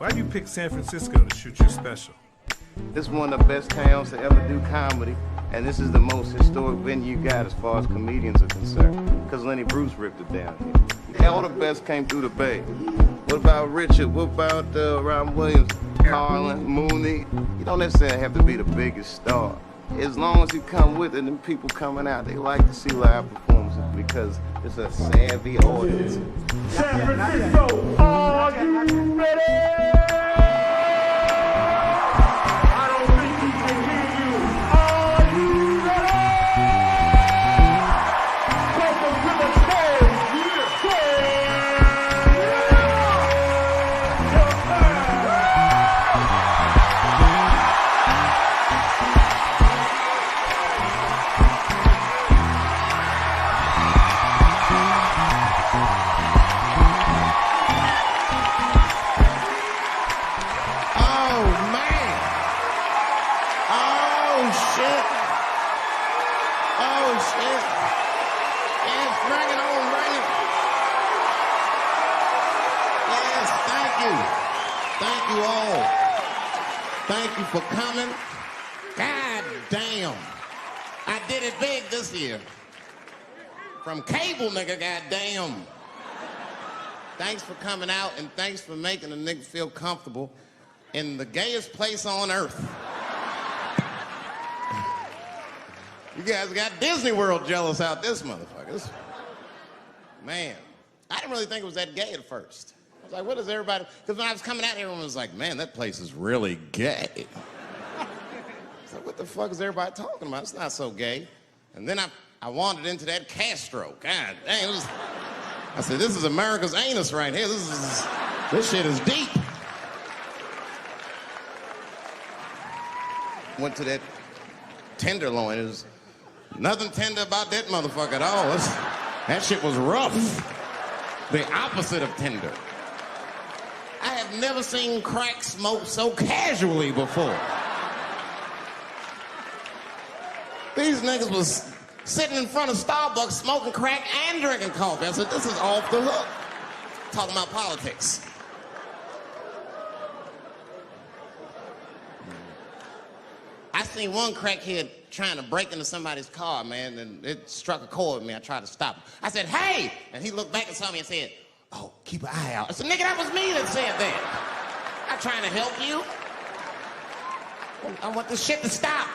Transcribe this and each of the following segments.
Why'd you pick San Francisco to shoot your special? This is one of the best towns to ever do comedy, and this is the most historic venue you got as far as comedians are concerned, because Lenny Bruce ripped it down here. All the best came through the Bay. What about Richard? What about Robin Williams, Carlin, Mooney? You don't necessarily have to be the biggest star. As long as you come with it and people coming out, they like to see live performances because it's a savvy audience. San Francisco, are you ready? I don't think he can hear you. Are you ready? Welcome to the stage. Thank you for coming. God damn. I did it big this year. From cable, nigga, goddamn. Thanks for coming out, and thanks for making a nigga feel comfortable in the gayest place on earth. You guys got Disney World jealous out this motherfucker. Man, I didn't really think it was that gay at first. I was like, what is everybody? Because when I was coming out here, everyone was like, man, that place is really gay. I was like, what the fuck is everybody talking about? It's not so gay. And then I wandered into that Castro. God dang, it was, I said, this is America's anus right here. This shit is deep. Went to that Tenderloin. It was nothing tender about that motherfucker at all. That shit was rough. The opposite of tender. I have never seen crack smoked so casually before. These niggas was sitting in front of Starbucks smoking crack and drinking coffee. I said, this is off the hook. Talking about politics. I seen one crackhead trying to break into somebody's car, man, and it struck a chord with me. I tried to stop him. I said, hey! And he looked back and saw me and said, oh, keep an eye out. I said, nigga, that was me that said that. I'm not trying to help you. I want this shit to stop.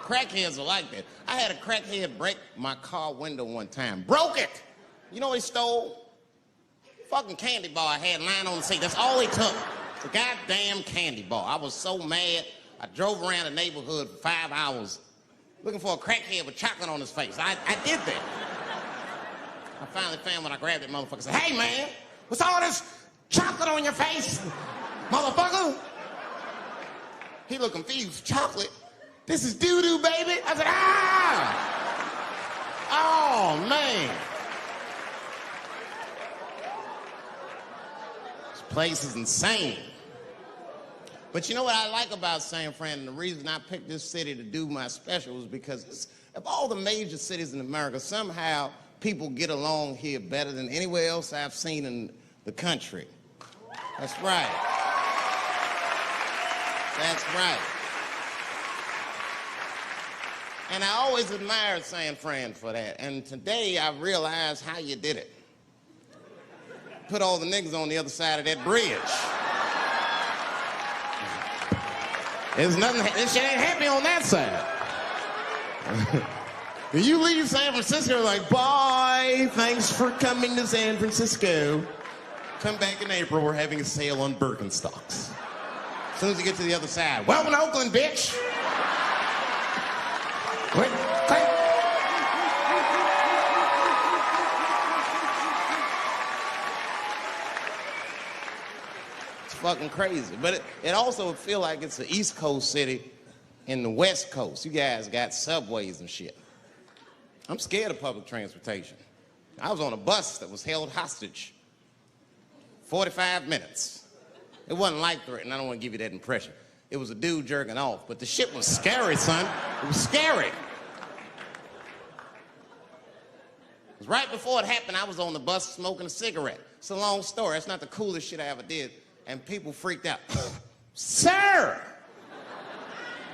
Crackheads are like that. I had a crackhead break my car window one time. Broke it! You know what he stole? Fucking candy bar I had lying on the seat. That's all he took. The goddamn candy bar. I was so mad. I drove around the neighborhood for 5 hours looking for a crackhead with chocolate on his face. I did that. I finally found when I grabbed that motherfucker and said, hey man, what's all this chocolate on your face, motherfucker? He looked confused. Chocolate? This is doo-doo, baby. I said, ah! Oh, man. This place is insane. But you know what I like about San Fran, and the reason I picked this city to do my special is because of all the major cities in America, somehow people get along here better than anywhere else I've seen in the country. That's right. That's right. And I always admired San Fran for that. And today I realized how you did it. Put all the niggas on the other side of that bridge. There's nothing, this shit ain't happy on that side. You leave San Francisco like, bye, thanks for coming to San Francisco. Come back in April, we're having a sale on Birkenstocks. As soon as you get to the other side, welcome to Oakland, bitch. Wait, quick. It's fucking crazy. But it also feel like it's an East Coast city in the West Coast. You guys got subways and shit. I'm scared of public transportation. I was on a bus that was held hostage 45 minutes. It wasn't life-threatening. I don't want to give you that impression. It was a dude jerking off, but the shit was scary, son. It was scary. 'Cause right before it happened, I was on the bus smoking a cigarette. It's a long story. It's not the coolest shit I ever did. And people freaked out. Sir!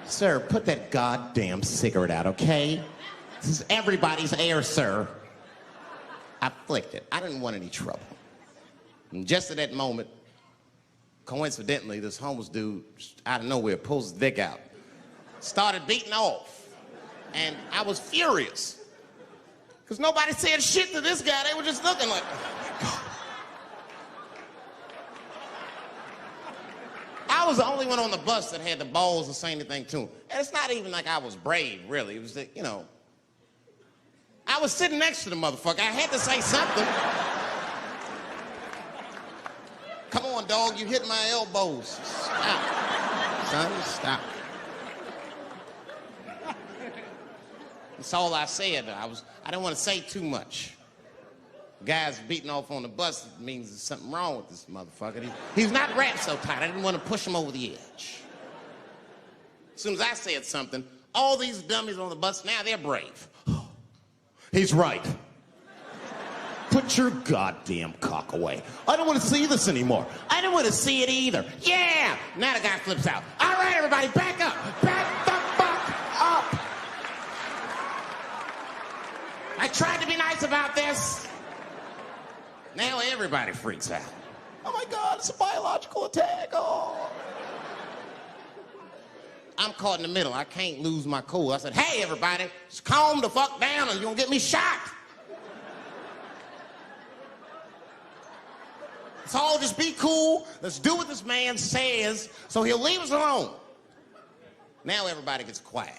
Sir, put that goddamn cigarette out, okay? This is everybody's air, sir. I flicked it. I didn't want any trouble. And just at that moment, coincidentally, this homeless dude, out of nowhere, pulls his dick out. Started beating off. And I was furious. Because nobody said shit to this guy. They were just looking like, oh my God. I was the only one on the bus that had the balls to say anything to him. And it's not even like I was brave, really. It was that, you know, I was sitting next to the motherfucker. I had to say something. Come on, dog, you hit my elbows. Stop. Son, stop. That's all I said. I didn't want to say too much. Guys beating off on the bus means there's something wrong with this motherfucker. He's not wrapped so tight. I didn't want to push him over the edge. As soon as I said something, all these dummies on the bus, now they're brave. He's right. Put your goddamn cock away. I don't want to see this anymore. I don't want to see it either. Yeah! Now the guy flips out. All right, everybody, back up. Back the fuck up. I tried to be nice about this. Now everybody freaks out. Oh my God, it's a biological attack. Oh. I'm caught in the middle. I can't lose my cool. I said, hey, everybody, just calm the fuck down or you're gonna get me shot. Let's all just be cool. Let's do what this man says so he'll leave us alone. Now everybody gets quiet.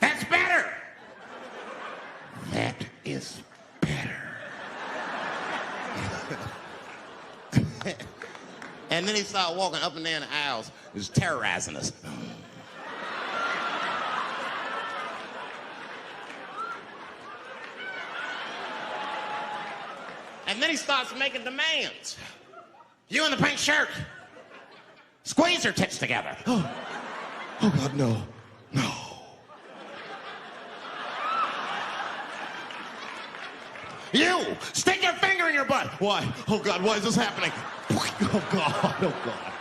That's better. That is better. And then he started walking up and down the aisles. He was terrorizing us. And then he starts making demands. You in the pink shirt, squeeze your tits together. Oh God, no, no. You, stick your finger in your butt. Why? Oh God, why is this happening? Oh God, oh God.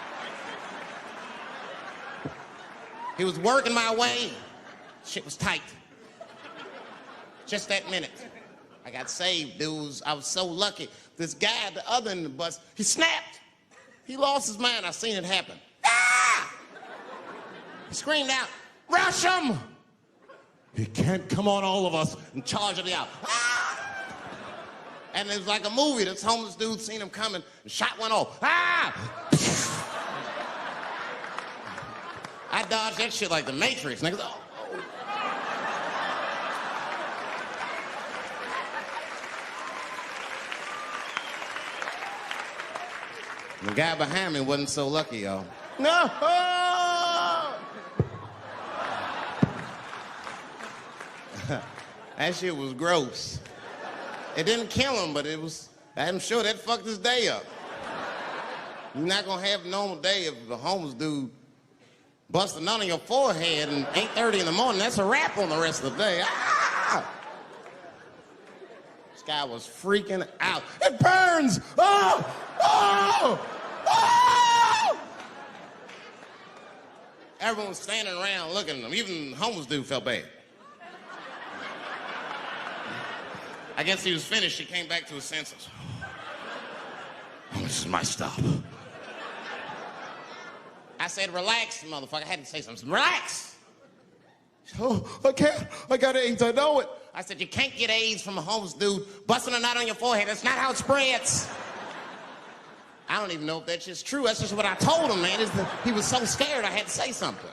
He was working my way. Shit was tight. Just that minute. I got saved, dudes. I was so lucky. This guy at the other end of the bus, he snapped. He lost his mind. I seen it happen. Ah! He screamed out, rush him! He can't come on all of us and charge it out. Ah! And it was like a movie. This homeless dude seen him coming and shot one off. Ah! I dodged that shit like the Matrix. Niggas, oh. The guy behind me wasn't so lucky, y'all. No! That shit was gross. It didn't kill him, but it was, I'm sure that fucked his day up. You're not gonna have a normal day if the homeless dude busts a nut on your forehead at 8:30 in the morning. That's a wrap on the rest of the day. Ah! This guy was freaking out. It burns! Oh! Oh! Oh! Everyone was standing around looking at him. Even the homeless dude felt bad. I guess he was finished. He came back to his senses. Oh, this is my stop. I said, relax, motherfucker. I had to say something. Relax! Oh, I can't. I got AIDS. I know it. I said, you can't get AIDS from a homeless dude busting a nut on your forehead. That's not how it spreads. I don't even know if that's just true. That's just what I told him, man. He was so scared I had to say something.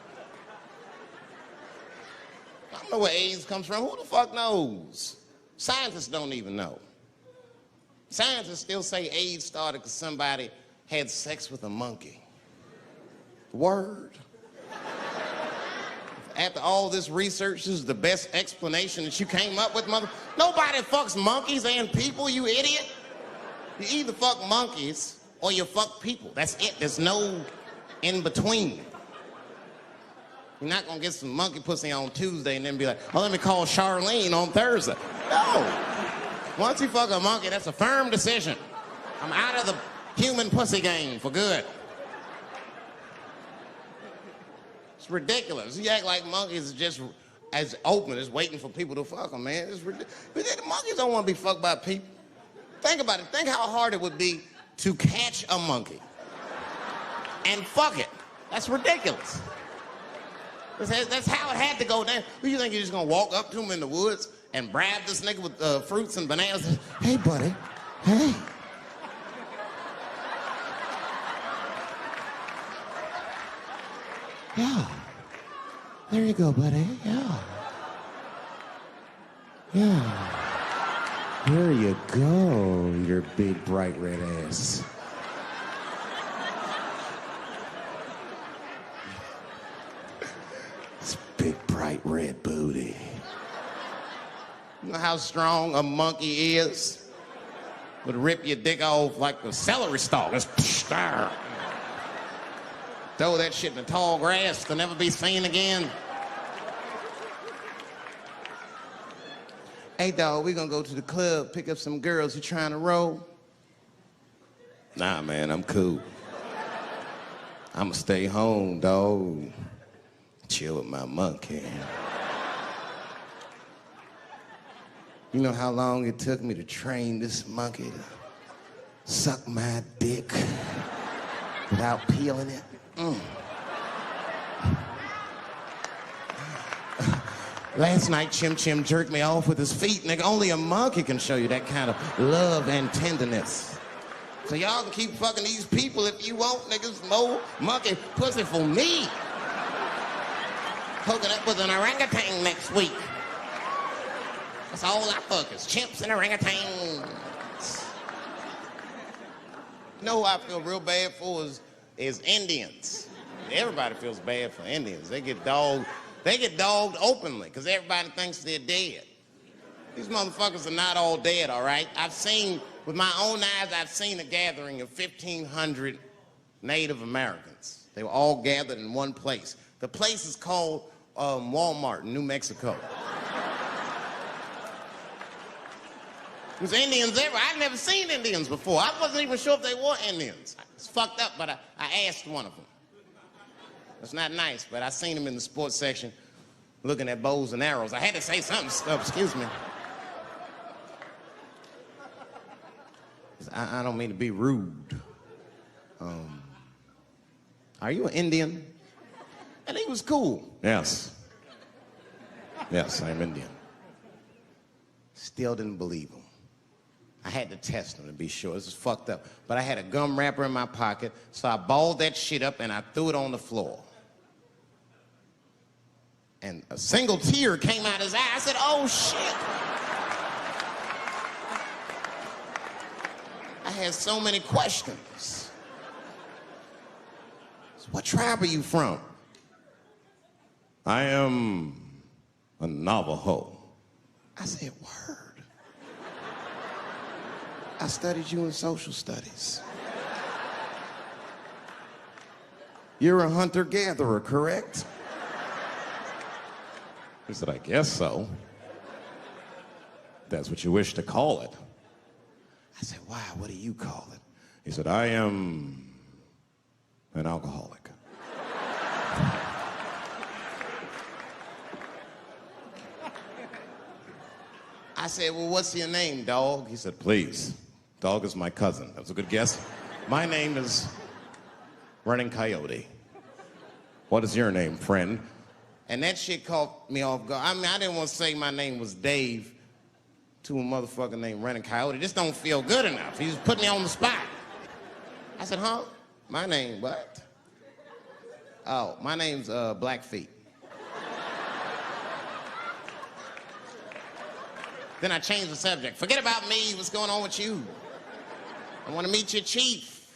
I don't know where AIDS comes from. Who the fuck knows? Scientists don't even know. Scientists still say AIDS started because somebody had sex with a monkey. Word. After all this research, this is the best explanation that you came up with, mother. Nobody fucks monkeys and people, you idiot. You either fuck monkeys or you fuck people. That's it. There's no in between. You're not gonna get some monkey pussy on Tuesday and then be like, oh, let me call Charlene on Thursday. No. Once you fuck a monkey, that's a firm decision. I'm out of the human pussy game for good. It's ridiculous. You act like monkeys are just as open as waiting for people to fuck them, man. It's ridiculous. The monkeys don't want to be fucked by people. Think about it. Think how hard it would be to catch a monkey and fuck it. That's ridiculous. That's how it had to go down. You think you're just gonna walk up to him in the woods and brab this nigga with fruits and bananas? Hey, buddy. Hey. Yeah. There you go, buddy. Yeah. Yeah. There you go, your big, bright red ass. This big, bright red booty. You know how strong a monkey is? Would rip your dick off like a celery stalk. Just throw that shit in the tall grass to never be seen again. Hey, dog, we gonna go to the club, pick up some girls. You trying to roll? Nah, man, I'm cool. I'ma stay home, dog. Chill with my monkey. You know how long it took me to train this monkey to suck my dick without peeling it? Last night, Chim Chim jerked me off with his feet. Nigga, only a monkey can show you that kind of love and tenderness. So y'all can keep fucking these people if you want, niggas. More monkey pussy for me. Hooking up with an orangutan next week. That's all I fuck is chimps and orangutans. You know who I feel real bad for is Indians. Everybody feels bad for Indians. They get dogged openly because everybody thinks they're dead. These motherfuckers are not all dead, all right? With my own eyes, I've seen a gathering of 1,500 Native Americans. They were all gathered in one place. The place is called Walmart in New Mexico. There's Indians everywhere. I'd never seen Indians before. I wasn't even sure if they were Indians. It's fucked up, but I asked one of them. It's not nice, but I seen him in the sports section looking at bows and arrows. I had to say something. Excuse me. I don't mean to be rude. Are you an Indian? And he was cool. Yes. Yes, I'm Indian. Still didn't believe him. I had to test him to be sure. This is fucked up. But I had a gum wrapper in my pocket, so I balled that shit up and I threw it on the floor. And a single tear came out his eye. I said, oh, shit. I had so many questions. So what tribe are you from? I am a Navajo. I said, word. I studied you in social studies. You're a hunter-gatherer, correct? He said, I guess so. That's what you wish to call it. I said, why? What do you call it? He said, I am an alcoholic. I said, well, what's your name, dog? He said, please. Dog is my cousin. That was a good guess. My name is Running Coyote. What is your name, friend? And that shit caught me off guard. I mean, I didn't want to say my name was Dave to a motherfucker named Running Coyote. This don't feel good enough. He just put me on the spot. I said, huh? My name, what? Oh, my name's Blackfeet. Then I changed the subject. Forget about me. What's going on with you? I want to meet your chief.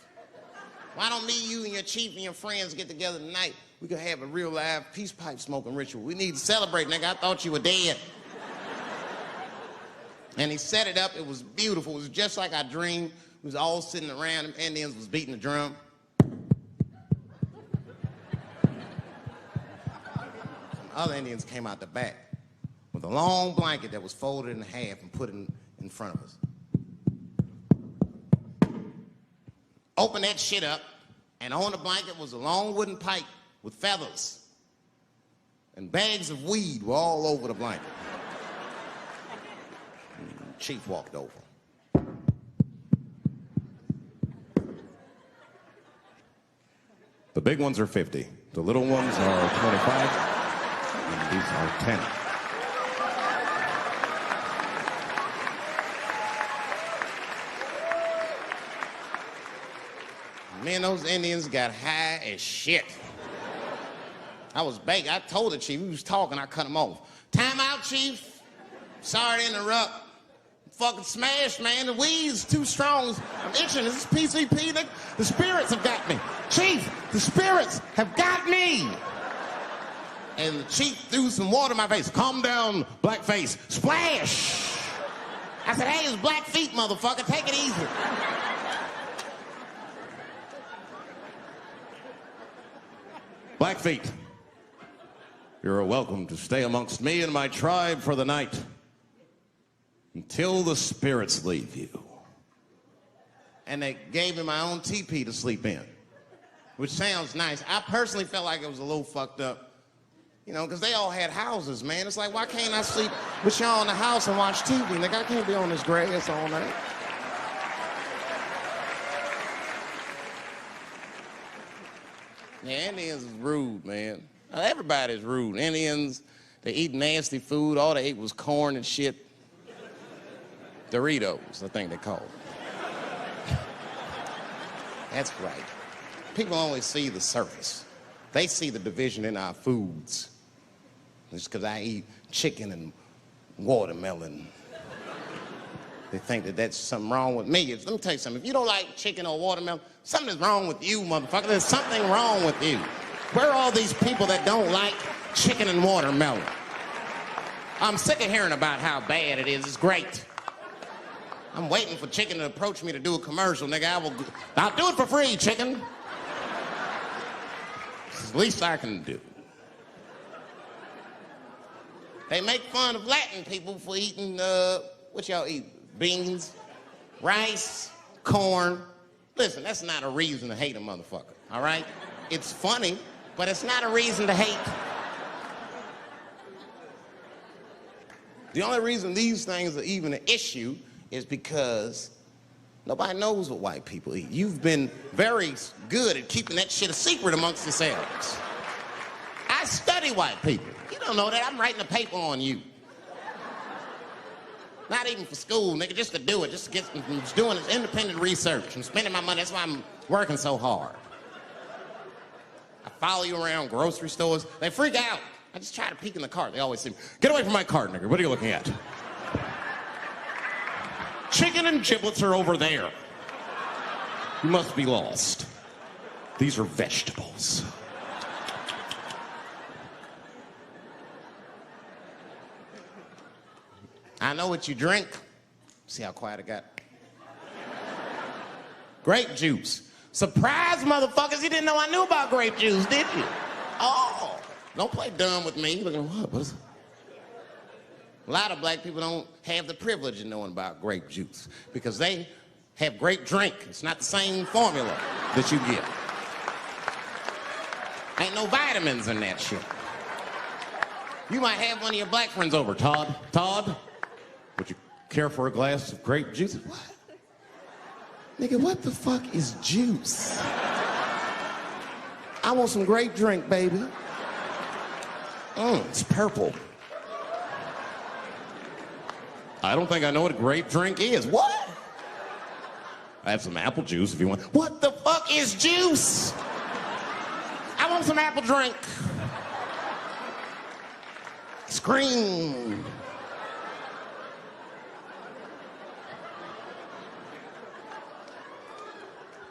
Why don't me, you, and your chief and your friends get together tonight? We could have a real live peace pipe smoking ritual. We need to celebrate, nigga. I thought you were dead. And he set it up. It was beautiful. It was just like I dreamed. We was all sitting around. Them Indians was beating the drum. other Indians came out the back with a long blanket that was folded in half and put in front of us. Opened that shit up, and on the blanket was a long wooden pipe with feathers. And bags of weed were all over the blanket. Chief walked over. The big ones are 50. The little ones are 25. And these are 10. Me and those Indians got high as shit. I was baked. I told the chief, he was talking, I cut him off. Time out, chief. Sorry to interrupt. Fucking smashed, man. The weed's too strong. I'm itching. This is PCP. The spirits have got me. Chief, the spirits have got me. And the chief threw some water in my face. Calm down, blackface. Splash. I said, hey, it's black feet, motherfucker. Take it easy. Blackfeet, you're welcome to stay amongst me and my tribe for the night until the spirits leave you. And they gave me my own teepee to sleep in, which sounds nice. I personally felt like it was a little fucked up, you know, because they all had houses, man. It's like, why can't I sleep with y'all in the house and watch TV? Like, I can't be on this grass all night. Yeah, Indians is rude, man. Everybody's rude. Indians, they eat nasty food. All they ate was corn and shit. Doritos, I think they call it. That's right. People only see the surface. They see the division in our foods. It's because I eat chicken and watermelon. They think that that's something wrong with me. Let me tell you something. If you don't like chicken or watermelon, something is wrong with you, motherfucker. There's something wrong with you. Where are all these people that don't like chicken and watermelon? I'm sick of hearing about how bad it is. It's great. I'm waiting for chicken to approach me to do a commercial, nigga. I'll do it for free, chicken. It's the least I can do. They make fun of Latin people for eating, what y'all eat? Beans, rice, corn. Listen, that's not a reason to hate a motherfucker, all right? It's funny, but it's not a reason to hate. The only reason these things are even an issue is because nobody knows what white people eat. You've been very good at keeping that shit a secret amongst yourselves. I study white people. You don't know that. I'm writing a paper on you. Not even for school, nigga, just to do it, just to get, I'm just doing this independent research. I'm spending my money, that's why I'm working so hard. I follow you around grocery stores. They freak out. I just try to peek in the cart. They always say, get away from my cart, nigga. What are you looking at? Chicken and giblets are over there. You must be lost. These are vegetables. I know what you drink. See how quiet I got? Grape juice. Surprise, motherfuckers, you didn't know I knew about grape juice, did you? Oh, don't play dumb with me. Looking at what is it? A lot of black people don't have the privilege of knowing about grape juice because they have grape drink. It's not the same formula that you get. Ain't no vitamins in that shit. You might have one of your black friends over. Todd, would you care for a glass of grape juice? What? Nigga, what the fuck is juice? I want some grape drink, baby. It's purple. I don't think I know what a grape drink is. What? I have some apple juice if you want. What the fuck is juice? I want some apple drink. Scream.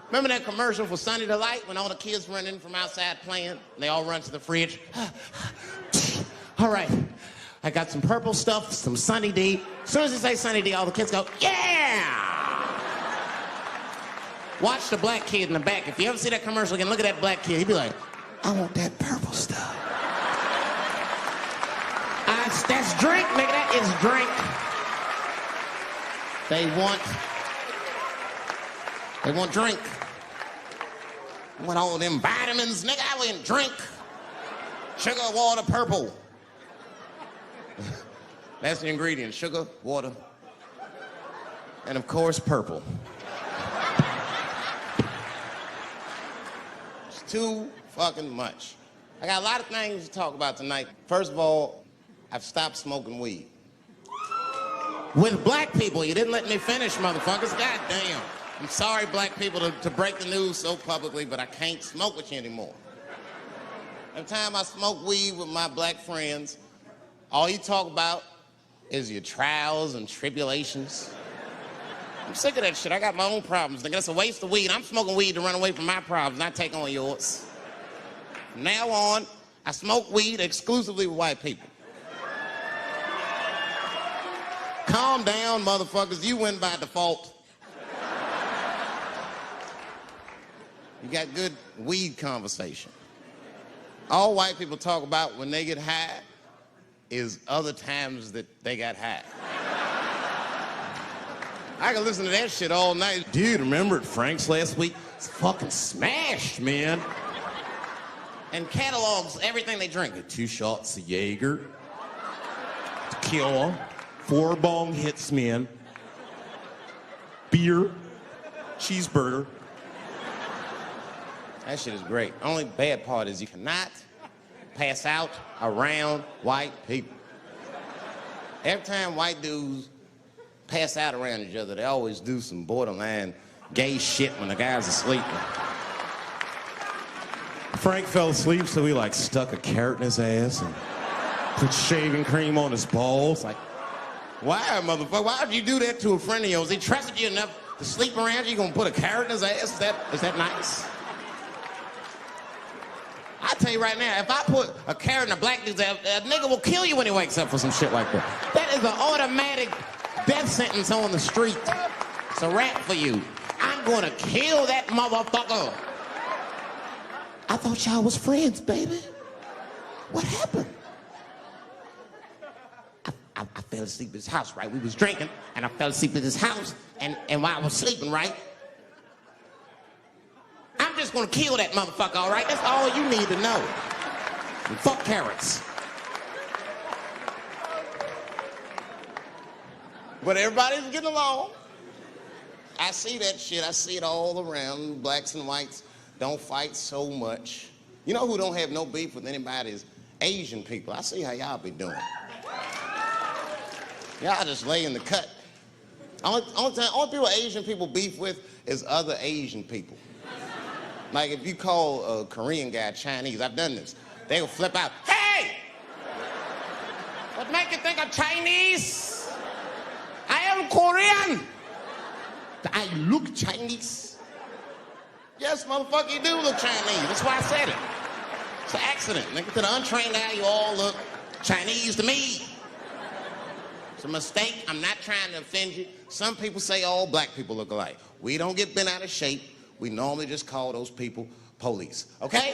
Remember that commercial for Sunny Delight when all the kids run in from outside playing and they all run to the fridge? All right, I got some purple stuff, some Sunny D. As soon as they say Sunny D, all the kids go, yeah! Watch the black kid in the back. If you ever see that commercial again, look at that black kid. He'd be like, I want that purple stuff. That's drink, nigga. That is drink. They want drink. Want all them vitamins, nigga. I wouldn't drink. Sugar, water, purple. That's the ingredient. Sugar, water, and of course, purple. It's too fucking much. I got a lot of things to talk about tonight. First of all, I've stopped smoking weed. With black people, you didn't let me finish, motherfuckers. God damn. I'm sorry, black people, to break the news so publicly, but I can't smoke with you anymore. Every time I smoke weed with my black friends, all you talk about is your trials and tribulations. I'm sick of that shit. I got my own problems. Nigga, that's a waste of weed. I'm smoking weed to run away from my problems, not take on yours. From now on, I smoke weed exclusively with white people. Calm down, motherfuckers. You win by default. You got good weed conversation. All white people talk about when they get high is other times that they got high. I can listen to that shit all night. Dude, remember at Frank's last week? It's fucking smashed, man. And catalogs everything they drink. 2 shots of Jaeger, tequila, 4 bong hits, man, beer, cheeseburger. That shit is great. Only bad part is you cannot pass out around white people. Every time white dudes pass out around each other, they always do some borderline gay shit when the guy's asleep. Frank fell asleep, so he like stuck a carrot in his ass and put shaving cream on his balls. Like, why, motherfucker? Why would you do that to a friend of yours? He trusted you enough to sleep around you. You gonna put a carrot in his ass? Is that nice? I tell you right now, if I put a carrot in a black dude's ass, a nigga will kill you when he wakes up for some shit like that. That is an automatic death sentence on the street. It's a rap for you. I'm gonna kill that motherfucker. I thought y'all was friends, baby. What happened? I fell asleep at his house, right? We was drinking, and I fell asleep at his house, and while I was sleeping, right? I'm just gonna kill that motherfucker, all right? That's all you need to know. And fuck carrots. But everybody's getting along. I see that shit. I see it all around. Blacks and whites don't fight so much. You know who don't have no beef with anybody is Asian people. I see how y'all be doing. Y'all just lay in the cut. Only people Asian people beef with is other Asian people. Like if you call a Korean guy Chinese, I've done this. They will flip out, hey! What make you think I'm Chinese? I am Korean. I look Chinese. Yes, motherfucker, you do look Chinese. That's why I said it. It's an accident. Nigga, to the untrained eye, you all look Chinese to me. It's a mistake. I'm not trying to offend you. Some people say all black people look alike. We don't get bent out of shape. We normally just call those people police, okay?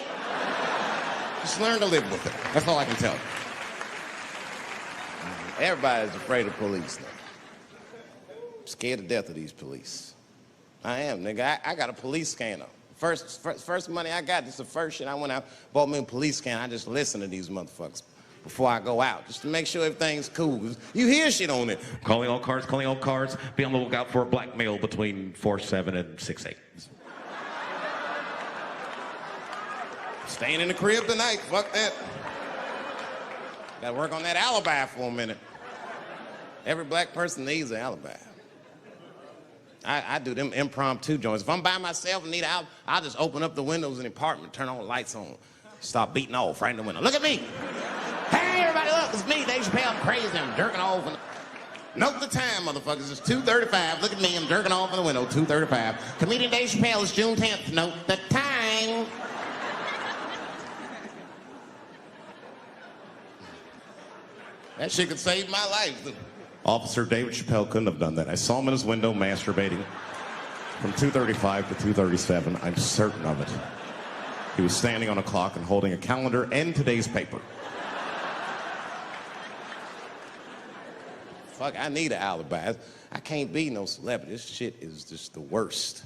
Just learn to live with it. That's all I can tell you. Everybody's afraid of police now. I'm scared to death of these police. I am, nigga. I got a police scanner. First money I got, this is the first shit I went out, bought me a police scanner. I just listen to these motherfuckers before I go out, just to make sure everything's cool. You hear shit on it. Calling all cars, be on the lookout for a black male between 4'7" and 6'8". Staying in the crib tonight, fuck that. Gotta work on that alibi for a minute. Every black person needs an alibi. I do them impromptu joints. If I'm by myself and need an alibi, I'll just open up the windows in the apartment, turn all the lights on, start beating off right in the window. Look at me. Hey, everybody, look, it's me, Dave Chappelle. I'm crazy, I'm jerking off. Note the time, motherfuckers. It's 2:35. Look at me, I'm jerking off in the window, 2:35. Comedian Dave Chappelle is June 10th. Note the time. That shit could save my life. Officer David Chappelle couldn't have done that. I saw him in his window masturbating from 2:35 to 2:37. I'm certain of it. He was standing on a clock and holding a calendar and today's paper. Fuck, I need an alibi. I can't be no celebrity. This shit is just the worst.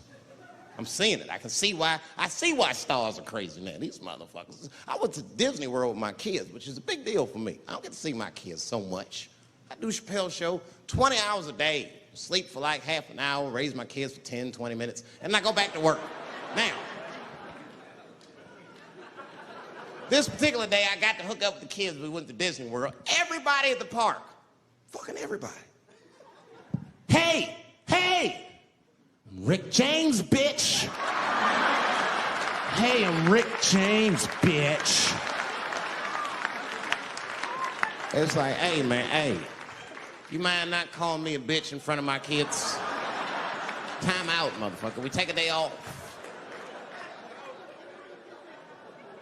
I'm seeing it. I see why stars are crazy now. These motherfuckers. I went to Disney World with my kids, which is a big deal for me. I don't get to see my kids so much. I do Chappelle show 20 hours a day, sleep for like half an hour, raise my kids for 10, 20 minutes, and I go back to work. Now, this particular day, I got to hook up with the kids. We went to Disney World. Everybody at the park, fucking everybody. Hey, I'm Rick James, bitch. Hey, I'm Rick James, bitch. It's like, hey, man, hey. You mind not calling me a bitch in front of my kids? Time out, motherfucker. We take a day off.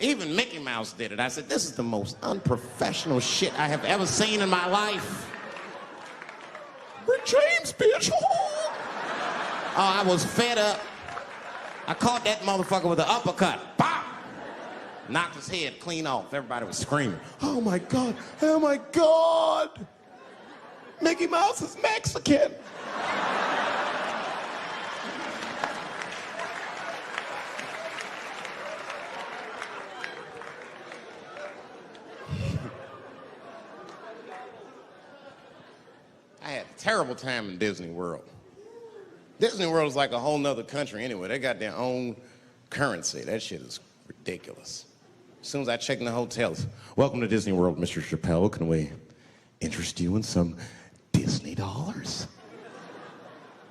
Even Mickey Mouse did it. I said, this is the most unprofessional shit I have ever seen in my life. Rick James, bitch. Oh, I was fed up. I caught that motherfucker with an uppercut. Bop! Knocked his head clean off. Everybody was screaming. Oh my God, oh my God. Mickey Mouse is Mexican. I had a terrible time in Disney World. Disney World is like a whole nother country anyway. They got their own currency. That shit is ridiculous. As soon as I check in the hotels, welcome to Disney World, Mr. Chappelle. Can we interest you in some Disney dollars?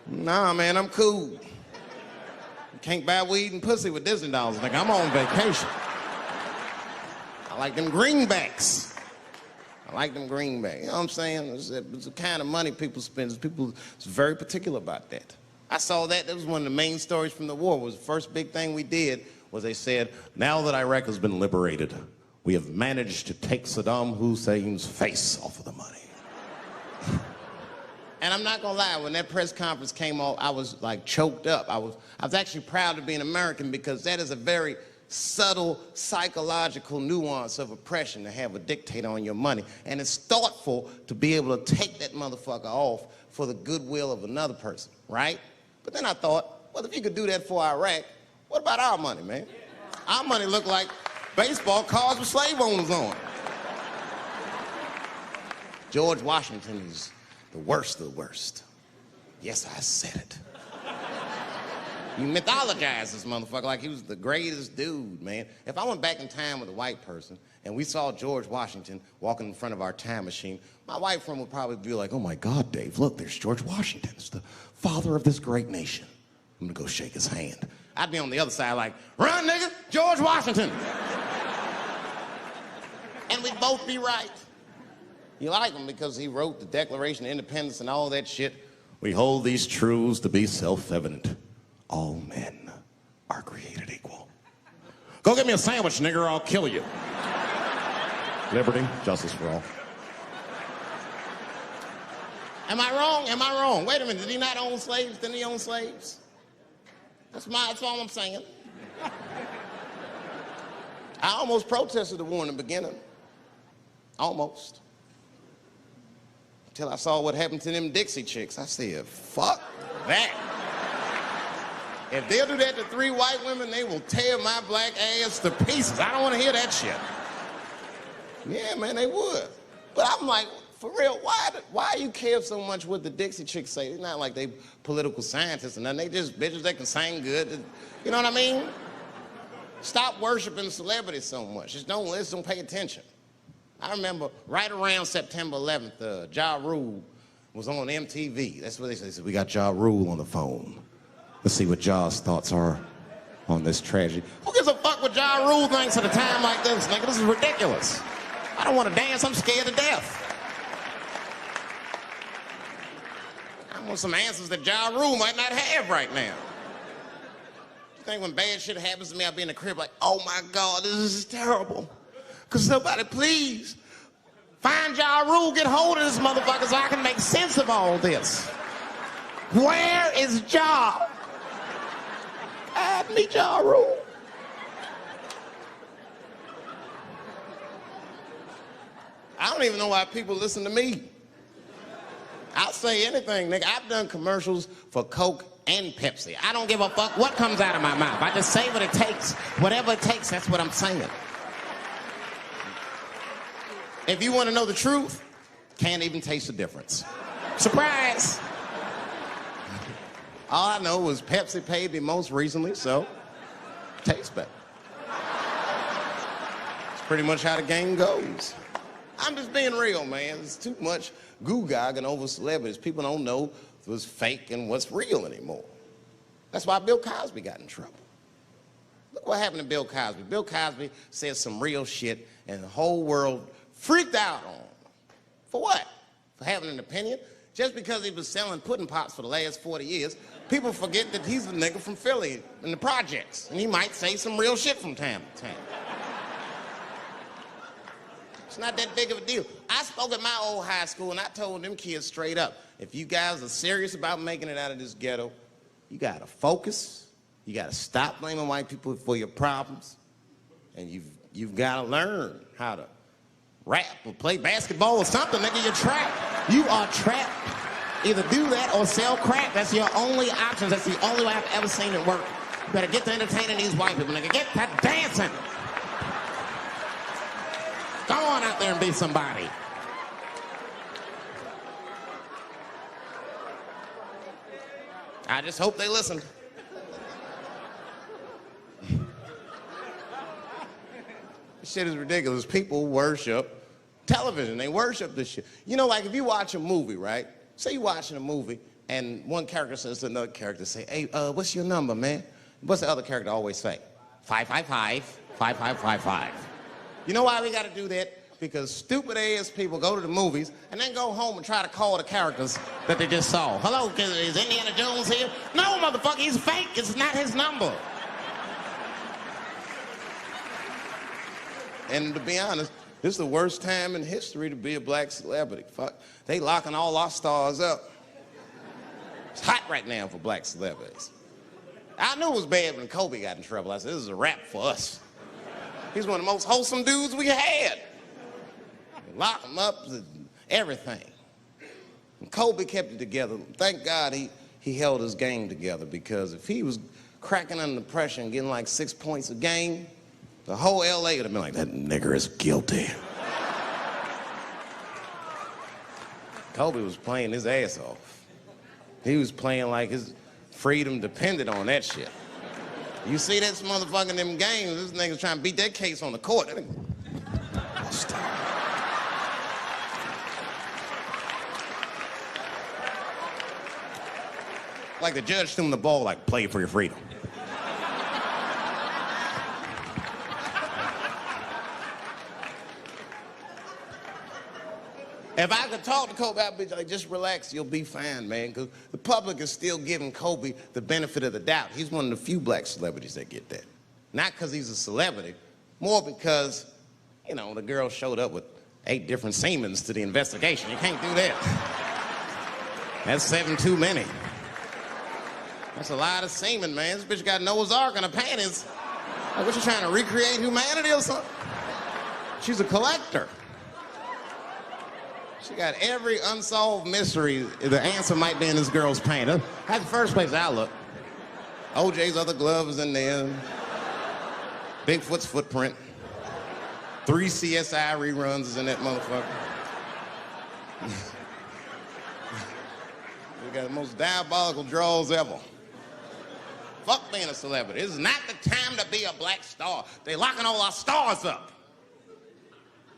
Nah, man, I'm cool. You can't buy weed and pussy with Disney dollars. Like, I'm on vacation. I like them greenbacks. You know what I'm saying? It's the kind of money people spend. People is very particular about that. I saw that. That was one of the main stories from the war. Was the first big thing we did was they said, now that Iraq has been liberated, we have managed to take Saddam Hussein's face off of the money. And I'm not gonna lie, when that press conference came off, I was like choked up. I was actually proud to be an American because that is a very subtle psychological nuance of oppression to have a dictator on your money. And it's thoughtful to be able to take that motherfucker off for the goodwill of another person, right? But then I thought, well, if you could do that for Iraq, what about our money, man? Our money looked like baseball cards with slave owners on it. George Washington is the worst of the worst. Yes, I said it. You mythologize this motherfucker like he was the greatest dude, man. If I went back in time with a white person and we saw George Washington walking in front of our time machine, my white friend would probably be like, oh my God, Dave, look, there's George Washington. It's the father of this great nation. I'm gonna go shake his hand. I'd be on the other side like, run, nigga, George Washington. And we'd both be right. You like him because he wrote the Declaration of Independence and all that shit. We hold these truths to be self-evident. All men are created equal. Go get me a sandwich, nigger, or I'll kill you. Liberty, justice for all. Am I wrong? Am I wrong? Wait a minute, did he not own slaves? Didn't he own slaves? That's all I'm saying. I almost protested the war in the beginning. Almost. Until I saw what happened to them Dixie chicks. I said, fuck that. If they'll do that to 3 white women, they will tear my black ass to pieces. I don't want to hear that shit. Yeah, man, they would. But I'm like, for real, why you care so much what the Dixie chicks say? It's not like they political scientists or nothing. They just bitches that can sing good. You know what I mean? Stop worshiping celebrities so much. Just don't listen, don't pay attention. I remember right around September 11th, Ja Rule was on MTV. That's what they said. They said, we got Ja Rule on the phone. Let's see what Ja's thoughts are on this tragedy. Who gives a fuck what Ja Rule thinks at a time like this, nigga? This is ridiculous. I don't want to dance. I'm scared to death. I want some answers that Ja Rule might not have right now. You think when bad shit happens to me, I'll be in the crib like, oh my God, this is terrible. Could somebody please find Ja Rule, get hold of this motherfucker so I can make sense of all this. Where is Ja? Add me Ja Rule. I don't even know why people listen to me. say anything, nigga. I've done commercials for Coke and Pepsi. I don't give a fuck what comes out of my mouth. I just say what it takes. Whatever it takes, that's what I'm saying. If you want to know the truth, can't even taste the difference. Surprise! All I know was Pepsi paid me most recently, so tastes better. It's pretty much how the game goes. I'm just being real, man. There's too much goo-gagging over celebrities. People don't know what's fake and what's real anymore. That's why Bill Cosby got in trouble. Look what happened to Bill Cosby. Bill Cosby said some real shit, and the whole world freaked out on him. For what? For having an opinion? Just because he was selling pudding pops for the last 40 years, people forget that he's a nigga from Philly in the projects, and he might say some real shit from time to time. It's not that big of a deal. I spoke at my old high school, and I told them kids straight up, if you guys are serious about making it out of this ghetto, you gotta focus, you gotta stop blaming white people for your problems, and you've gotta learn how to rap or play basketball or something, nigga. You're trapped. You are trapped. Either do that or sell crack. That's your only options. That's the only way I've ever seen it work. You better get to entertaining these white people, nigga. Get to dancing. Go on out there and be somebody. I just hope they listen. This shit is ridiculous. People worship television. They worship this shit. You know, like if you watch a movie, right? Say you're watching a movie and one character says to another character, say, hey, what's your number, man? What's the other character always say? 555, 5555. You know why we gotta do that? Because stupid ass people go to the movies and then go home and try to call the characters that they just saw. Hello, is Indiana Jones here? No, motherfucker, he's fake. It's not his number. And to be honest, this is the worst time in history to be a black celebrity. Fuck, they locking all our stars up. It's hot right now for black celebrities. I knew it was bad when Kobe got in trouble. I said, this is a wrap for us. He's one of the most wholesome dudes we had. They lock him up, everything. And Kobe kept it together. Thank God he held his game together, because if he was cracking under pressure and getting like 6 points a game, the whole LA would have been like, that nigger is guilty. Kobe was playing his ass off. He was playing like his freedom depended on that shit. You see this motherfucker in them games, this nigga's trying to beat that case on the court. Like the judge threw him the ball, like, play for your freedom. If I could talk to Kobe, I'd be like, just relax, you'll be fine, man. Because the public is still giving Kobe the benefit of the doubt. He's one of the few black celebrities that get that. Not because he's a celebrity, more because, you know, the girl showed up with 8 different semens to the investigation. You can't do that. That's 7 too many. That's a lot of semen, man. This bitch got Noah's Ark in her panties. Like, what, you trying to recreate humanity or something? She's a collector. She got every unsolved mystery. The answer might be in this girl's paint. That's the first place I look. OJ's other glove is in there. Bigfoot's footprint. 3 CSI reruns is in that motherfucker. We got the most diabolical draws ever. Fuck being a celebrity. This is not the time to be a black star. They locking all our stars up.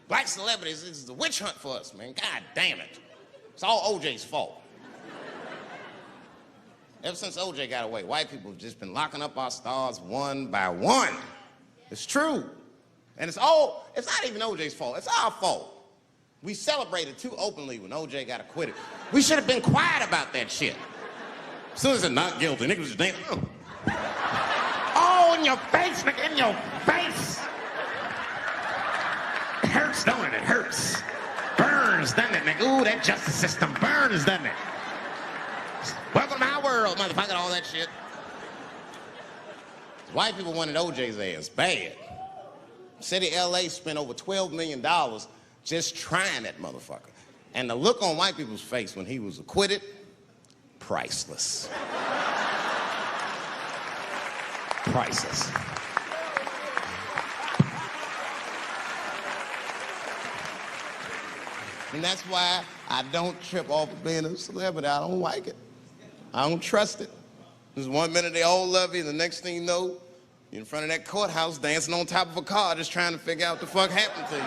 Black celebrities, this is a witch hunt for us, man. God damn it. It's all OJ's fault. Ever since OJ got away, white people have just been locking up our stars one by one. It's true. And it's not even OJ's fault. It's our fault. We celebrated too openly when OJ got acquitted. We should have been quiet about that shit. As soon as they're not guilty, niggas just damn. Oh, in your face, nigga, in your face. It hurts, don't it? It hurts. Burns, doesn't it, nigga? Ooh, that justice system burns, doesn't it? Welcome to my world, motherfucker, all that shit. White people wanted OJ's ass bad. City of LA spent over $12 million just trying that motherfucker. And the look on white people's face when he was acquitted, priceless. Priceless. And that's why I don't trip off of being a celebrity. I don't like it. I don't trust it. There's 1 minute they all love you, and the next thing you know, you're in front of that courthouse dancing on top of a car just trying to figure out what the fuck happened to you.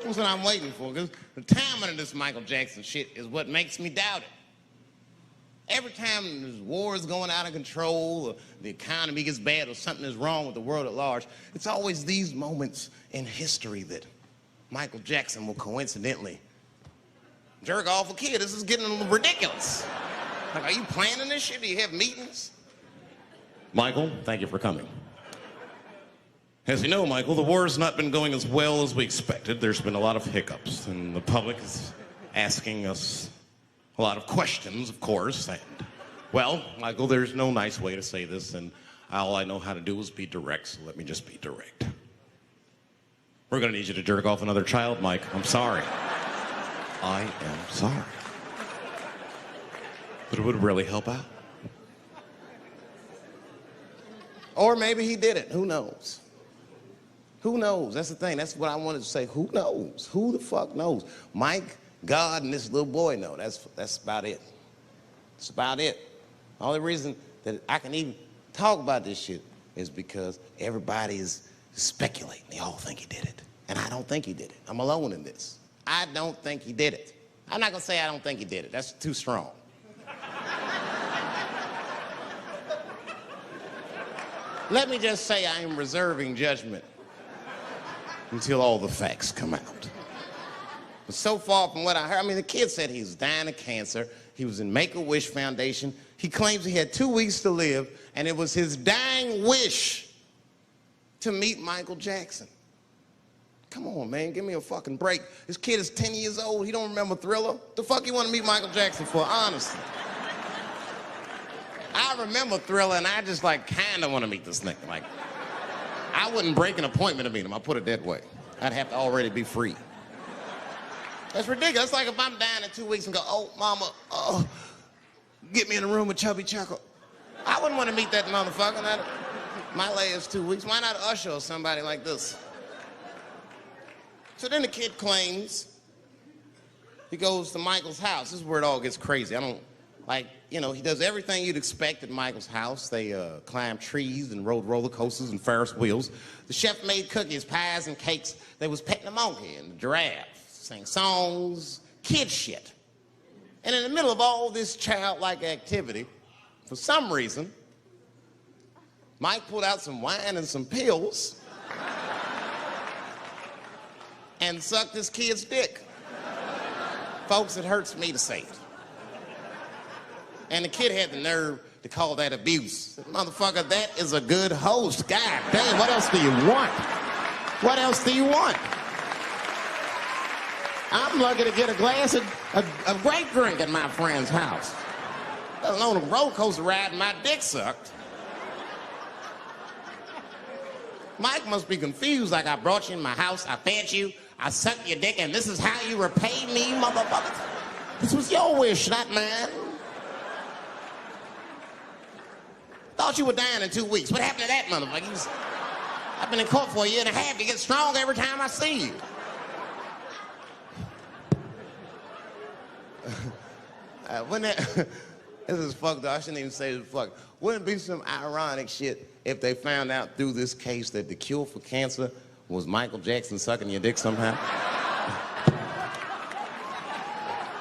That's what I'm waiting for, because the timing of this Michael Jackson shit is what makes me doubt it. Every time there's wars going out of control, or the economy gets bad, or something is wrong with the world at large, it's always these moments in history that Michael Jackson will coincidentally jerk off a kid. This is getting a little ridiculous. Like, are you planning this shit? Do you have meetings? Michael, thank you for coming. As you know, Michael, the war has not been going as well as we expected. There's been a lot of hiccups, and the public is asking us a lot of questions, of course, and, well, Michael, there's no nice way to say this, and all I know how to do is be direct, so let me just be direct. We're gonna need you to jerk off another child, Mike. I'm sorry. I am sorry. But it would really help out. Or maybe he did it. Who knows? Who knows? That's the thing. That's what I wanted to say. Who knows? Who the fuck knows? Mike, God, and this little boy know. That's about it. That's about it. The only reason that I can even talk about this shit is because everybody is speculating. They all think he did it. And I don't think he did it. I'm alone in this. I don't think he did it. I'm not gonna say I don't think he did it. That's too strong. Let me just say I am reserving judgment until all the facts come out. But so far from what I heard, I mean, the kid said he was dying of cancer. He was in Make-A-Wish Foundation. He claims he had 2 weeks to live, and it was his dying wish to meet Michael Jackson. Come on, man, give me a fucking break. This kid is 10 years old. He don't remember Thriller. The fuck you want to meet Michael Jackson for, honestly? I remember Thriller, and I just, like, kind of want to meet this nigga. Like, I wouldn't break an appointment to meet him. I'll put it that way. I'd have to already be free. That's ridiculous. It's like if I'm dying in 2 weeks and go, oh, mama, get me in a room with Chubby Chuckle. I wouldn't want to meet that motherfucker. My last 2 weeks. Why not Usher or somebody like this? So then the kid claims he goes to Michael's house. This is where it all gets crazy. I don't, like, you know, he does everything you'd expect at Michael's house. They climb trees and rode roller coasters and Ferris wheels. The chef made cookies, pies, and cakes. They was petting a monkey and the giraffe, sang songs, kid shit. And in the middle of all this childlike activity, for some reason, Mike pulled out some wine and some pills and sucked his kid's dick. Folks, it hurts me to say it. And the kid had the nerve to call that abuse. Motherfucker, that is a good host. God damn, what else do you want? What else do you want? I'm lucky to get a glass of grape drink at my friend's house. Let alone a roller coaster ride and my dick sucked. Mike must be confused, like I brought you in my house, I fed you, I sucked your dick, and this is how you repay me, motherfucker? This was your wish, not mine. Thought you were dying in 2 weeks. What happened to that motherfucker? I've been in court for a year and a half. You get stronger every time I see you. This is fucked up. I shouldn't even say this fuck. Wouldn't it be some ironic shit if they found out through this case that the cure for cancer was Michael Jackson sucking your dick somehow?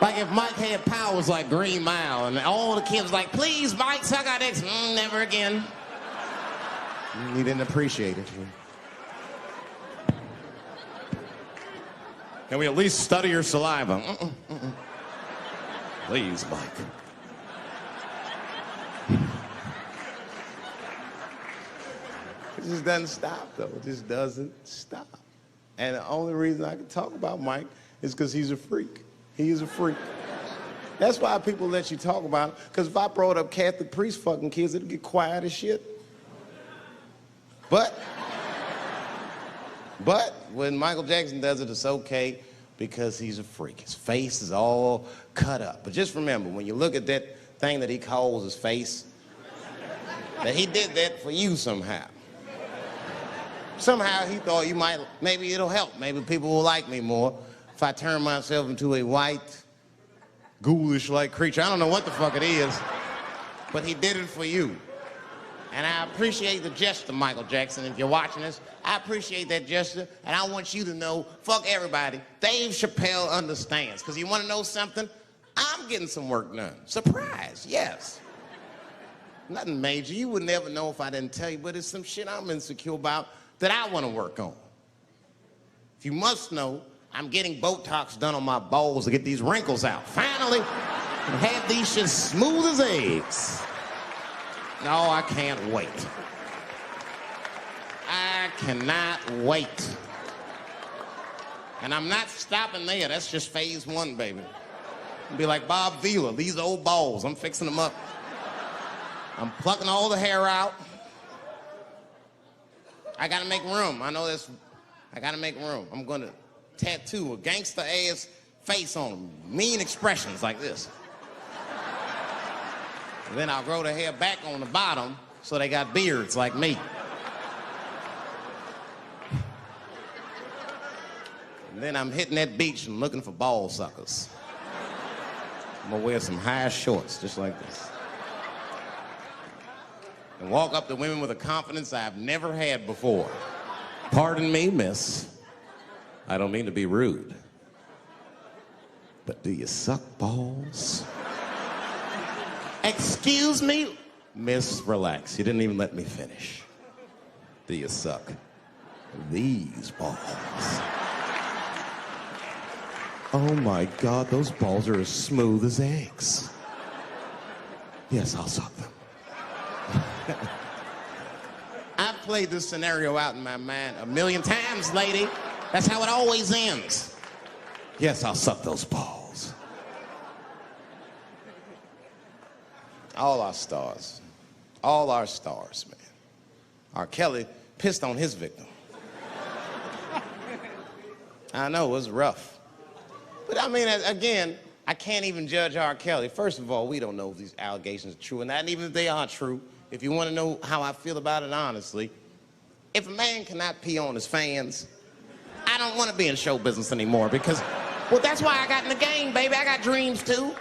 Like if Mike had powers like Green Mile and all the kids like, please, Mike, suck our dicks. Never again. He didn't appreciate it. Can we at least study your saliva? Please, Mike. It just doesn't stop, though. It just doesn't stop. And the only reason I can talk about Mike is because he's a freak. He is a freak. That's why people let you talk about it. Because if I brought up Catholic priest fucking kids, it'd get quiet as shit. But when Michael Jackson does it, it's okay because he's a freak. His face is all cut up. But just remember, when you look at that thing that he calls his face, that he did that for you somehow. Somehow he thought you might, maybe it'll help. Maybe people will like me more if I turn myself into a white, ghoulish-like creature. I don't know what the fuck it is, but he did it for you. And I appreciate the gesture, Michael Jackson. If you're watching this, I appreciate that gesture, and I want you to know, fuck everybody, Dave Chappelle understands. Because you want to know something? I'm getting some work done. Surprise, yes. Nothing major. You would never know if I didn't tell you, but it's some shit I'm insecure about that I want to work on. If you must know, I'm getting Botox done on my balls to get these wrinkles out. Finally, have these shits smooth as eggs. No, I can't wait. I cannot wait. And I'm not stopping there. That's just phase one, baby. I'll be like Bob Vila, these old balls, I'm fixing them up. I'm plucking all the hair out. I gotta make room. I know this. I gotta make room. I'm gonna tattoo a gangster-ass face on them. Mean expressions like this. And then I'll grow the hair back on the bottom so they got beards like me. And then I'm hitting that beach and looking for ball suckers. I'm gonna wear some high shorts just like this. And walk up to women with a confidence I've never had before. Pardon me, miss. I don't mean to be rude. But do you suck balls? Excuse me? Miss, relax. You didn't even let me finish. Do you suck these balls? Oh my God, those balls are as smooth as eggs. Yes, I'll suck them. I've played this scenario out in my mind a million times, lady. That's how it always ends. Yes, I'll suck those balls. All our stars, man. R. Kelly pissed on his victim. I know, it was rough. But I mean, again, I can't even judge R. Kelly. First of all, we don't know if these allegations are true, and not even if they are true. If you want to know how I feel about it honestly, if a man cannot pee on his fans, I don't want to be in show business anymore because, well, that's why I got in the game, baby. I got dreams too.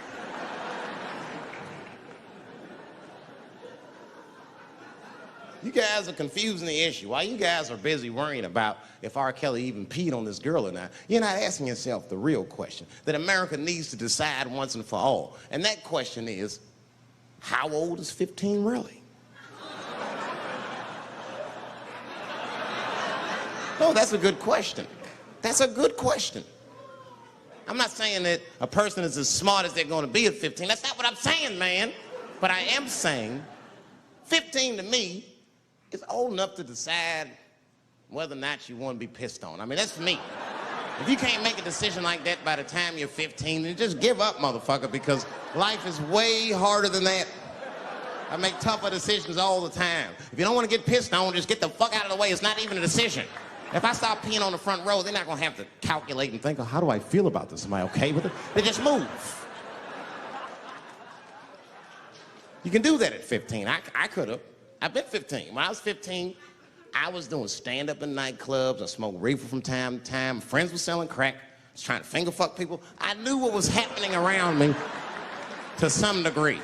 You guys are confusing the issue. While you guys are busy worrying about if R. Kelly even peed on this girl or not, you're not asking yourself the real question that America needs to decide once and for all. And that question is, how old is 15 really? No, that's a good question. That's a good question. I'm not saying that a person is as smart as they're going to be at 15. That's not what I'm saying, man. But I am saying 15 to me is old enough to decide whether or not you want to be pissed on. I mean, that's for me. If you can't make a decision like that by the time you're 15, then just give up, motherfucker, because life is way harder than that. I make tougher decisions all the time. If you don't want to get pissed on, just get the fuck out of the way. It's not even a decision. If I stop peeing on the front row, they're not going to have to calculate and think, oh, how do I feel about this? Am I okay with it? They just move. You can do that at 15. I could have. I've been 15. When I was 15, I was doing stand-up in nightclubs. I smoked reefer from time to time. Friends were selling crack. I was trying to finger fuck people. I knew what was happening around me to some degree.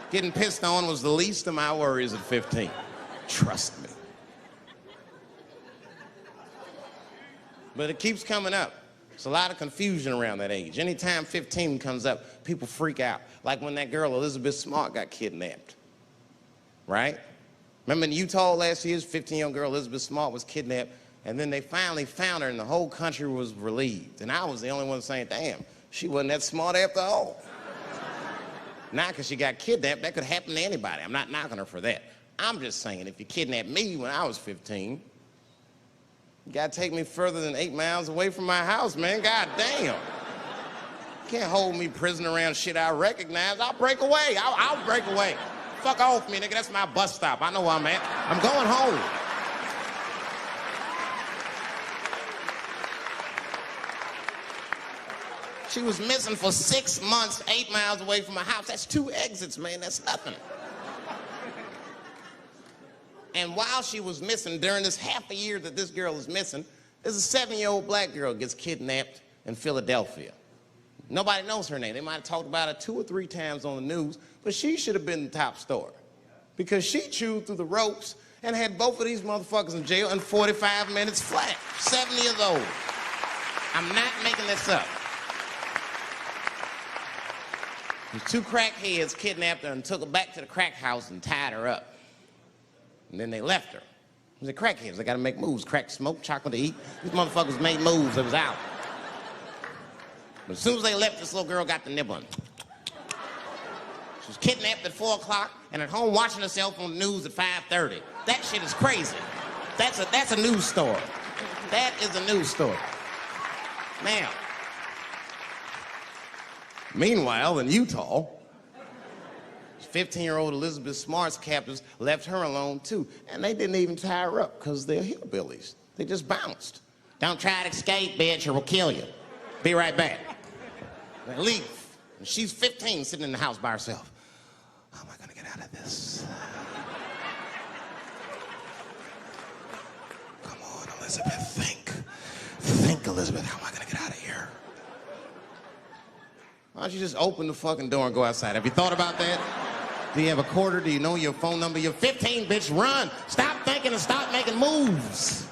Getting pissed on was the least of my worries at 15. Trust me. But it keeps coming up. There's a lot of confusion around that age. Anytime 15 comes up, people freak out. Like when that girl, Elizabeth Smart, got kidnapped. Right? Remember in Utah last year, 15-year-old girl, Elizabeth Smart, was kidnapped, and then they finally found her, and the whole country was relieved. And I was the only one saying, damn, she wasn't that smart after all. Now, because she got kidnapped, that could happen to anybody. I'm not knocking her for that. I'm just saying, if you kidnapped me when I was 15, you gotta take me further than 8 miles away from my house, man. God damn. Can't hold me prisoner around shit I recognize. I'll break away. I'll break away. Fuck off me, nigga. That's my bus stop. I know where I'm at. I'm going home. She was missing for 6 months, 8 miles away from my house. That's 2 exits, man. That's nothing. And while she was missing, during this half a year that this girl is missing, there's a 7-year-old black girl gets kidnapped in Philadelphia. Nobody knows her name. They might have talked about it 2 or 3 times on the news, but she should have been the top story because she chewed through the ropes and had both of these motherfuckers in jail in 45 minutes flat. 7 years old. I'm not making this up. The 2 crackheads kidnapped her and took her back to the crack house and tied her up. And then they left her. The crackheads, they gotta make moves. Crack smoke, chocolate to eat. These motherfuckers made moves, it was out. But as soon as they left, this little girl got the nibbling. She was kidnapped at 4 o'clock and at home watching herself on the news at 5:30. That shit is crazy. That's a news story. That is a news story. Now, meanwhile, in Utah, 15-year-old Elizabeth Smart's captors left her alone, too. And they didn't even tie her up, because they're hillbillies. They just bounced. Don't try to escape, bitch, or we'll kill you. Be right back. They leave. And she's 15, sitting in the house by herself. How am I going to get out of this? Come on, Elizabeth, think. Think, Elizabeth, how am I going to get out of here? Why don't you just open the fucking door and go outside? Have you thought about that? Do you have a quarter? Do you know your phone number? You're 15, bitch, run. Stop thinking and stop making moves.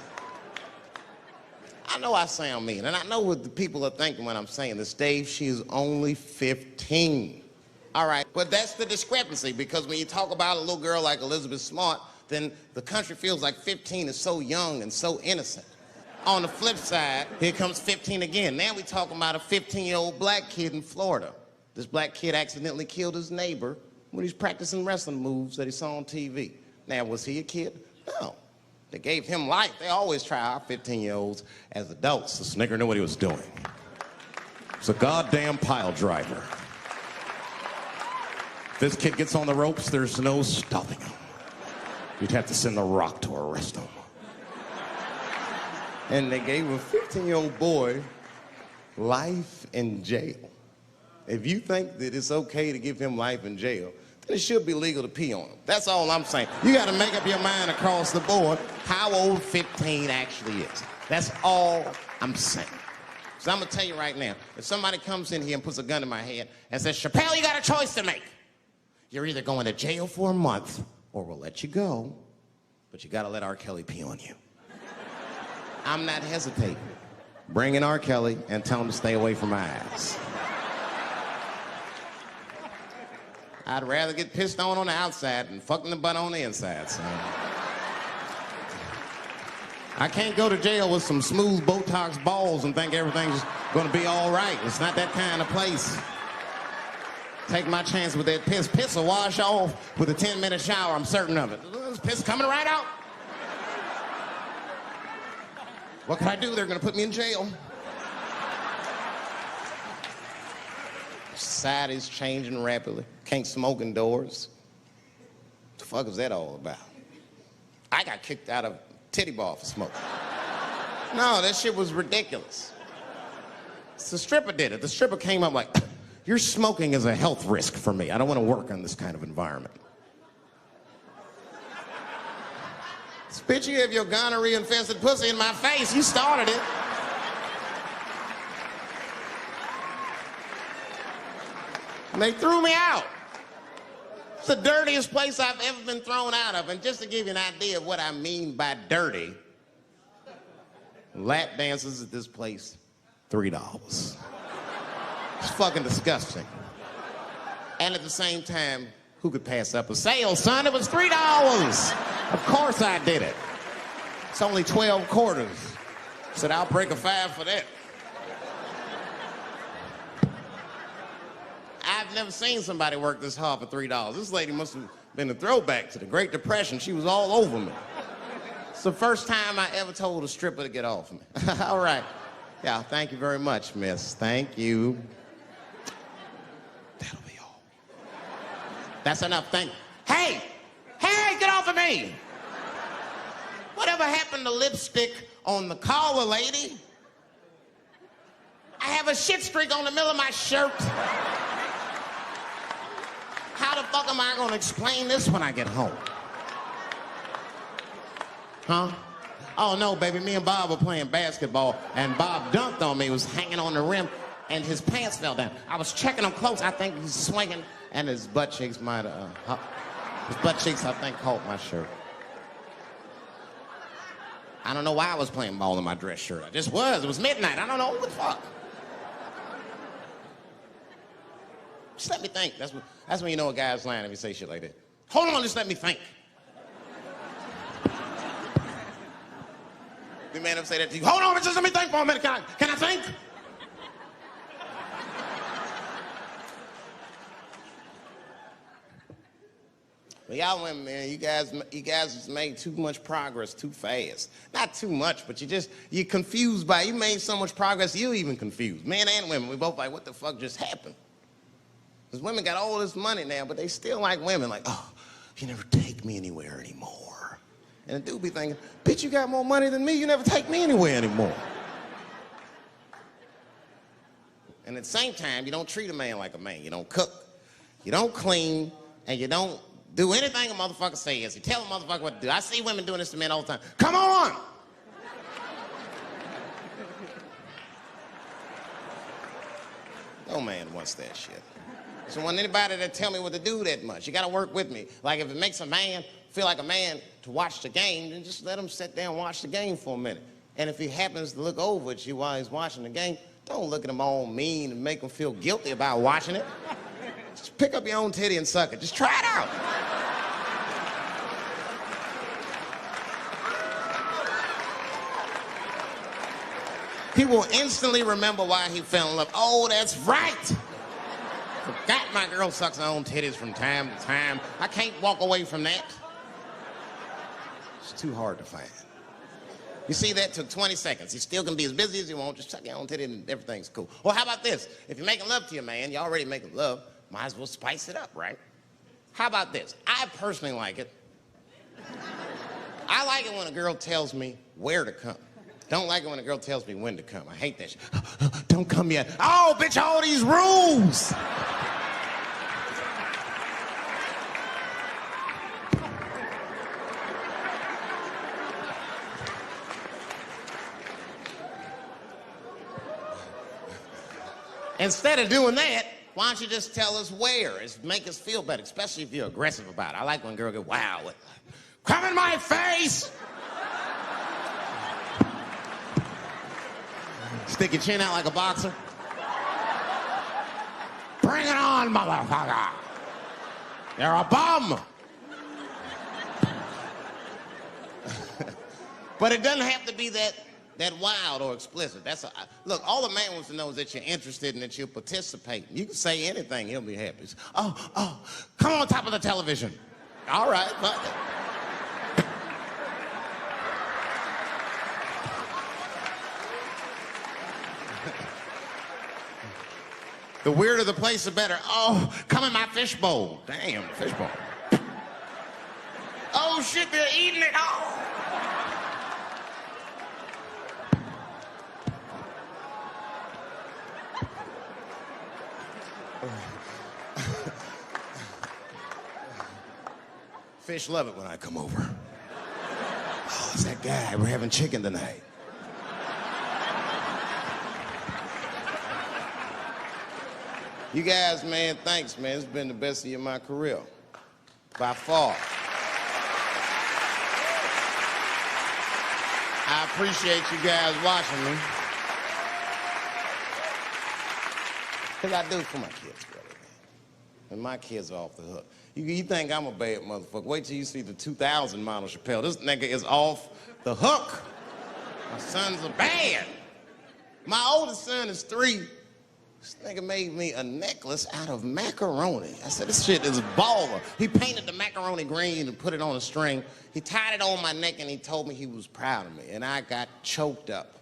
I know I sound mean, and I know what the people are thinking when I'm saying this. Dave, she is only 15. All right, but that's the discrepancy, because when you talk about a little girl like Elizabeth Smart, then the country feels like 15 is so young and so innocent. On the flip side, here comes 15 again. Now we're talking about a 15-year-old black kid in Florida. This black kid accidentally killed his neighbor when he's practicing wrestling moves that he saw on TV. Now, was he a kid? No. They gave him life. They always try our 15-year-olds as adults. The Snicker knew what he was doing. It's a goddamn pile driver. If this kid gets on the ropes, there's no stopping him. You'd have to send the Rock to arrest him. And they gave a 15-year-old boy life in jail. If you think that it's okay to give him life in jail, then it should be legal to pee on him. That's all I'm saying. You got to make up your mind across the board how old 15 actually is. That's all I'm saying. So I'm going to tell you right now, if somebody comes in here and puts a gun in my head and says, Chappelle, you got a choice to make. You're either going to jail for a month or we'll let you go, but you got to let R. Kelly pee on you. I'm not hesitating. Bring in R. Kelly and tell him to stay away from my ass. I'd rather get pissed on the outside than fucking the butt on the inside, son. I can't go to jail with some smooth Botox balls and think everything's gonna be all right. It's not that kind of place. Take my chance with that piss. Piss will wash off with a 10-minute shower, I'm certain of it. There's piss coming right out. What can I do? They're gonna put me in jail. Society's changing rapidly. Can't smoke indoors. What the fuck is that all about? I got kicked out of titty bar for smoking. No, that shit was ridiculous. The stripper did it. The stripper came up like, your smoking is a health risk for me. I don't want to work in this kind of environment. Bitch, you have your gonorrhea-infested pussy in my face. You started it. And they threw me out. It's the dirtiest place I've ever been thrown out of. And just to give you an idea of what I mean by dirty, lap dances at this place, $3. It's fucking disgusting. And at the same time, who could pass up a sale, son? It was $3. Of course I did it. It's only 12 quarters. Said, I'll break a 5 for that. I've never seen somebody work this hard for $3. This lady must have been a throwback to the Great Depression. She was all over me. It's the first time I ever told a stripper to get off me. All right. Yeah, thank you very much, miss. Thank you. That's enough. Thank you. Hey! Hey, get off of me! Whatever happened to lipstick on the collar, lady? I have a shit streak on the middle of my shirt. How the fuck am I gonna explain this when I get home? Huh? Oh no, baby, me and Bob were playing basketball and Bob dunked on me, was hanging on the rim and his pants fell down. I was checking him close, I think he's swinging and his butt cheeks might have, his butt cheeks I think caught my shirt. I don't know why I was playing ball in my dress shirt. I just was, it was midnight, I don't know what the fuck. Just let me think, that's when you know a guy's lying if he say shit like that. Hold on, just let me think. The man ever say that to you? Hold on, just let me think for a minute. Can I think? Well, y'all women, man, you guys just made too much progress too fast. Not too much, but you're confused by it. You made so much progress, you're even confused. Men and women, we both like, what the fuck just happened? Because women got all this money now, but they still like women. Like, oh, you never take me anywhere anymore. And the dude be thinking, bitch, you got more money than me, you never take me anywhere anymore. And at the same time, you don't treat a man like a man. You don't cook, you don't clean, and you don't do anything a motherfucker says. You tell a motherfucker what to do. I see women doing this to men all the time. Come on! No man wants that shit. So want anybody to tell me what to do that much. You gotta work with me. Like if it makes a man feel like a man to watch the game, then just let him sit there and watch the game for a minute. And if he happens to look over at you while he's watching the game, don't look at him all mean and make him feel guilty about watching it. Just pick up your own titty and suck it. Just try it out. He will instantly remember why he fell in love. Oh, that's right. Forgot my girl sucks her own titties from time to time. I can't walk away from that. It's too hard to find. You see, that took 20 seconds. You still can be as busy as you want. Just suck your own titty and everything's cool. Well, how about this? If you're making love to your man, you're already making love, might as well spice it up, right? How about this? I personally like it. I like it when a girl tells me where to come. Don't like it when a girl tells me when to come. I hate that shit. Don't come yet. Oh, bitch, all these rules. Instead of doing that, why don't you just tell us where? It's make us feel better, especially if you're aggressive about it. I like when a girl goes, wow, come in my face! Stick your chin out like a boxer. Bring it on, motherfucker! You're a bum! But it doesn't have to be that wild or explicit. Look, all a man wants to know is that you're interested and that you're participating. You can say anything, he'll be happy. Oh, come on top of the television. All right, but... The weirder the place, the better. Oh, come in my fishbowl. Damn, fishbowl. Oh, shit, they're eating it. Oh. Fish love it when I come over. Oh, it's that guy. We're having chicken tonight. You guys, man, thanks, man. It's been the best year of my career. By far. I appreciate you guys watching me. Because I do it for my kids, brother, man. And my kids are off the hook. You think I'm a bad motherfucker. Wait till you see the 2000 model Chappelle. This nigga is off the hook. My sons are bad. My oldest son is 3. This nigga made me a necklace out of macaroni. I said, this shit is baller. He painted the macaroni green and put it on a string. He tied it on my neck and he told me he was proud of me. And I got choked up.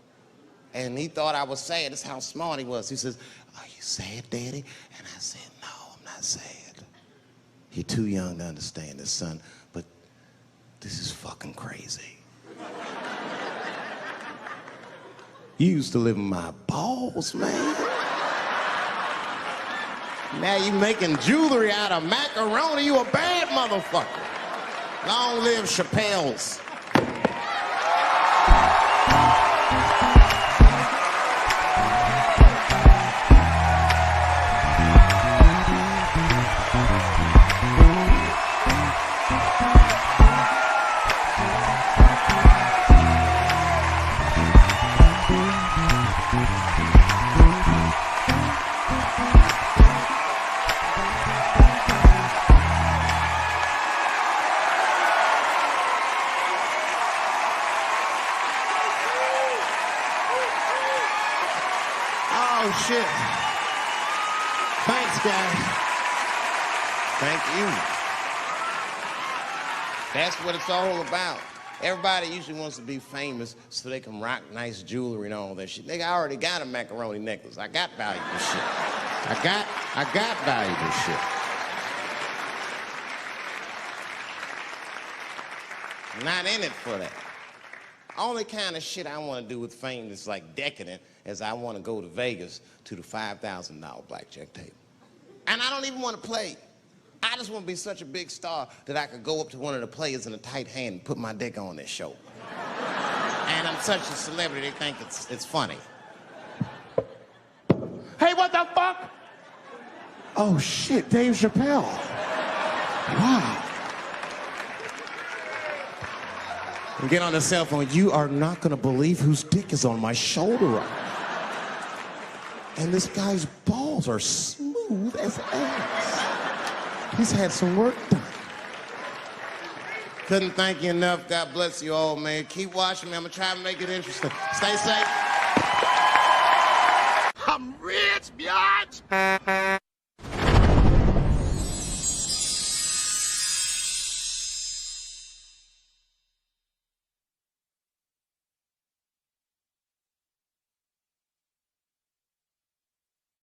And he thought I was sad. That's how smart he was. He says, are you sad, Daddy? And I said, no, I'm not sad. You're too young to understand this, son, but this is fucking crazy. You used to live in my balls, man. Now you making jewelry out of macaroni. You a bad motherfucker. Long live Chappelle's. Oh, shit. Thanks, guys. Thank you. That's what it's all about. Everybody usually wants to be famous so they can rock nice jewelry and all that shit. Nigga, I already got a macaroni necklace. I got valuable shit. I got valuable shit. I'm not in it for that. Only kind of shit I want to do with fame that's like decadent is I want to go to Vegas to the $5,000 blackjack table. And I don't even want to play. I just want to be such a big star that I could go up to one of the players in a tight hand and put my dick on their show. And I'm such a celebrity, they think it's funny. Hey, what the fuck? Oh, shit, Dave Chappelle. Wow. And get on the cell phone. You are not going to believe whose dick is on my shoulder right now. And this guy's balls are smooth as ass. He's had some work done. Couldn't thank you enough. God bless you all, man. Keep watching me. I'm going to try to make it interesting. Stay safe. I'm rich, biatch.